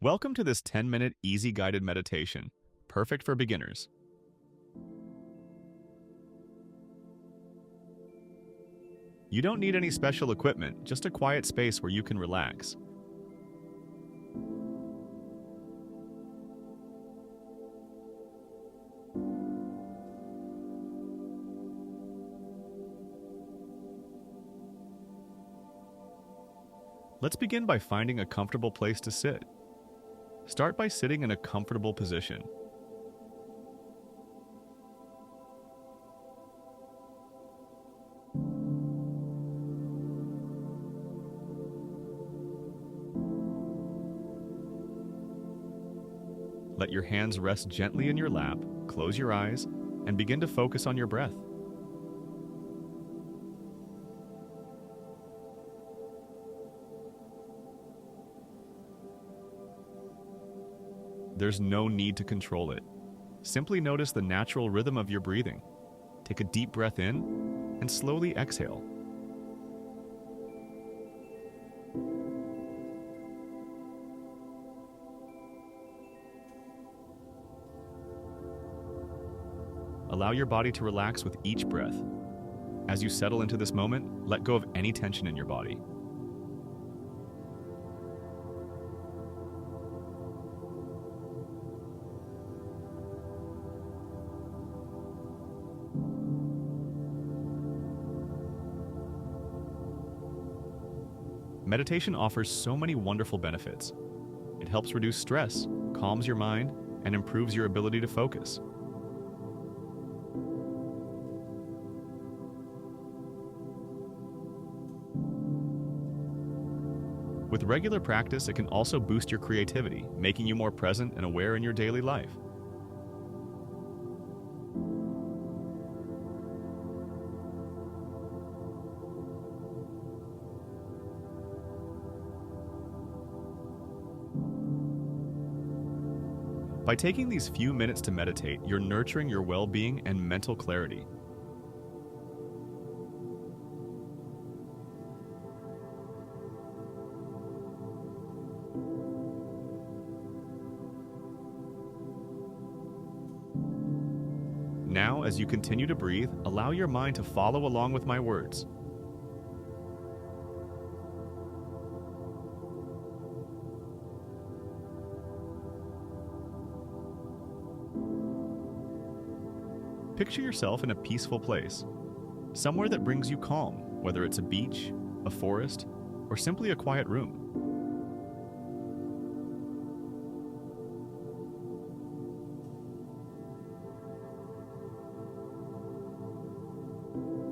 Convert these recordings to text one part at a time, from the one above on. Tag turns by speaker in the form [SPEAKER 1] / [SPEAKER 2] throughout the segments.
[SPEAKER 1] Welcome to this 10-minute easy guided meditation, perfect for beginners. You don't need any special equipment, just a quiet space where you can relax. Let's begin by finding a comfortable place to sit. Start by sitting in a comfortable position. Let your hands rest gently in your lap, close your eyes, and begin to focus on your breath. There's no need to control it. Simply notice the natural rhythm of your breathing. Take a deep breath in and slowly exhale. Allow your body to relax with each breath. As you settle into this moment, let go of any tension in your body. Meditation offers so many wonderful benefits. It helps reduce stress, calms your mind, and improves your ability to focus. With regular practice, it can also boost your creativity, making you more present and aware in your daily life. By taking these few minutes to meditate, you're nurturing your well-being and mental clarity. Now, as you continue to breathe, allow your mind to follow along with my words. Picture yourself in a peaceful place, somewhere that brings you calm, whether it's a beach, a forest, or simply a quiet room.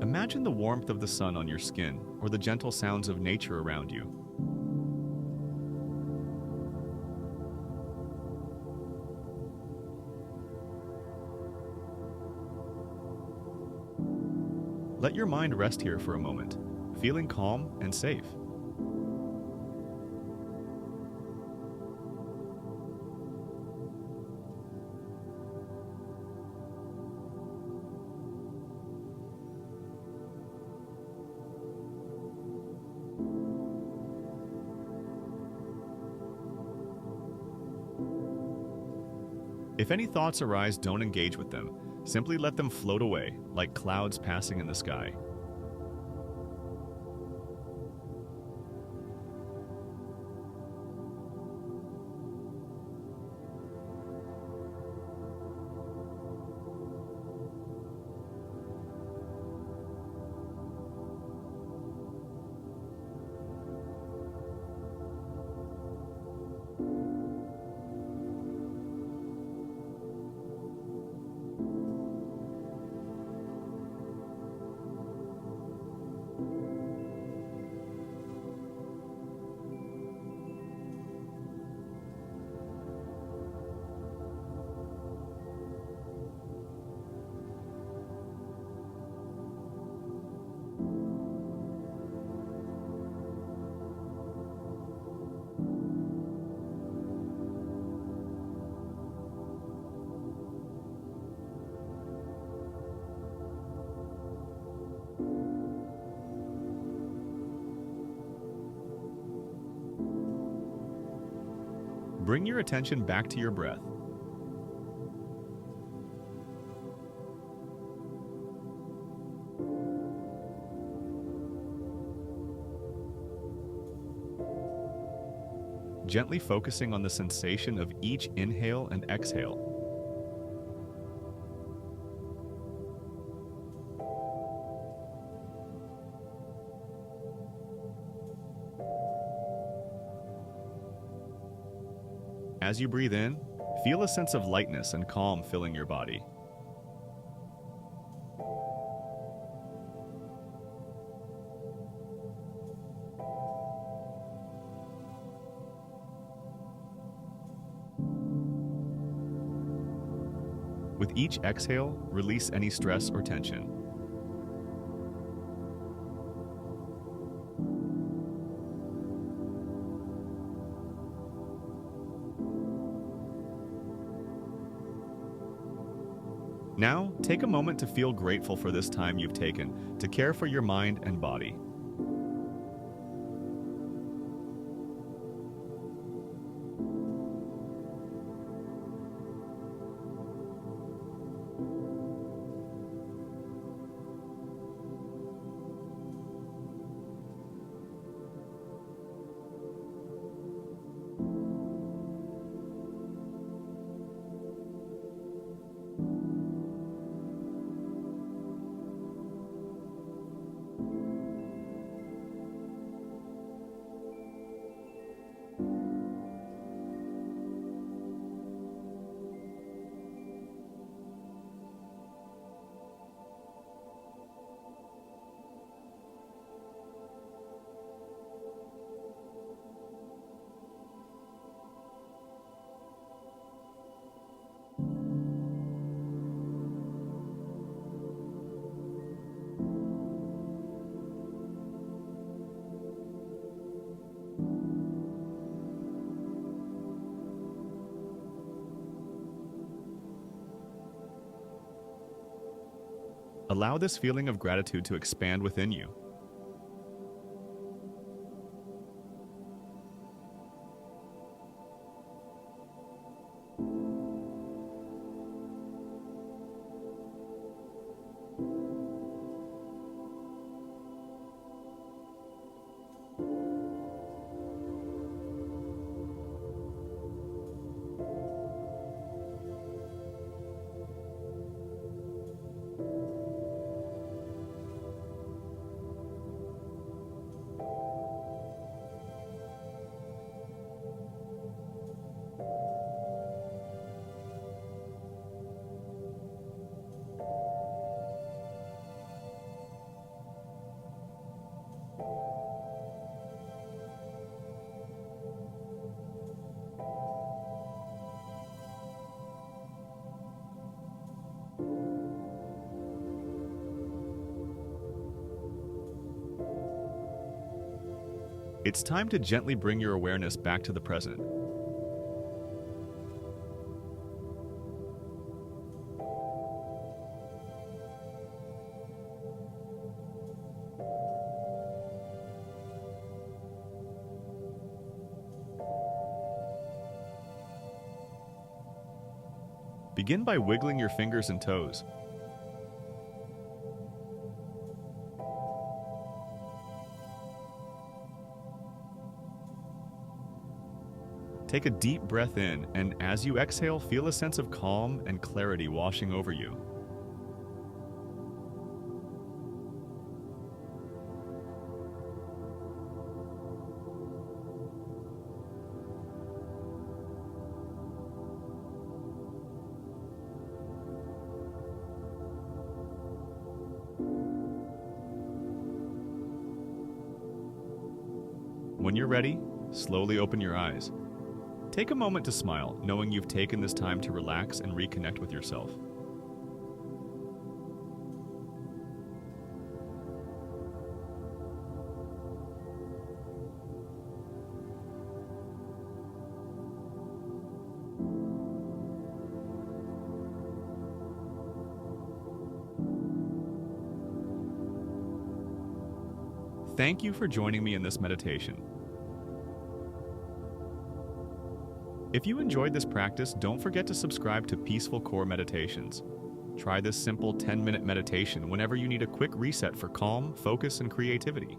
[SPEAKER 1] Imagine the warmth of the sun on your skin or the gentle sounds of nature around you. Let your mind rest here for a moment, feeling calm and safe. If any thoughts arise, don't engage with them. Simply let them float away, like clouds passing in the sky. Bring your attention back to your breath. Gently focusing on the sensation of each inhale and exhale. As you breathe in, feel a sense of lightness and calm filling your body. With each exhale, release any stress or tension. Now, take a moment to feel grateful for this time you've taken to care for your mind and body. Allow this feeling of gratitude to expand within you. It's time to gently bring your awareness back to the present. Begin by wiggling your fingers and toes. Take a deep breath in, and as you exhale, feel a sense of calm and clarity washing over you. When you're ready, slowly open your eyes. Take a moment to smile, knowing you've taken this time to relax and reconnect with yourself. Thank you for joining me in this meditation. If you enjoyed this practice, don't forget to subscribe to Peaceful Core Meditations. Try this simple 10-minute meditation whenever you need a quick reset for calm, focus, and creativity.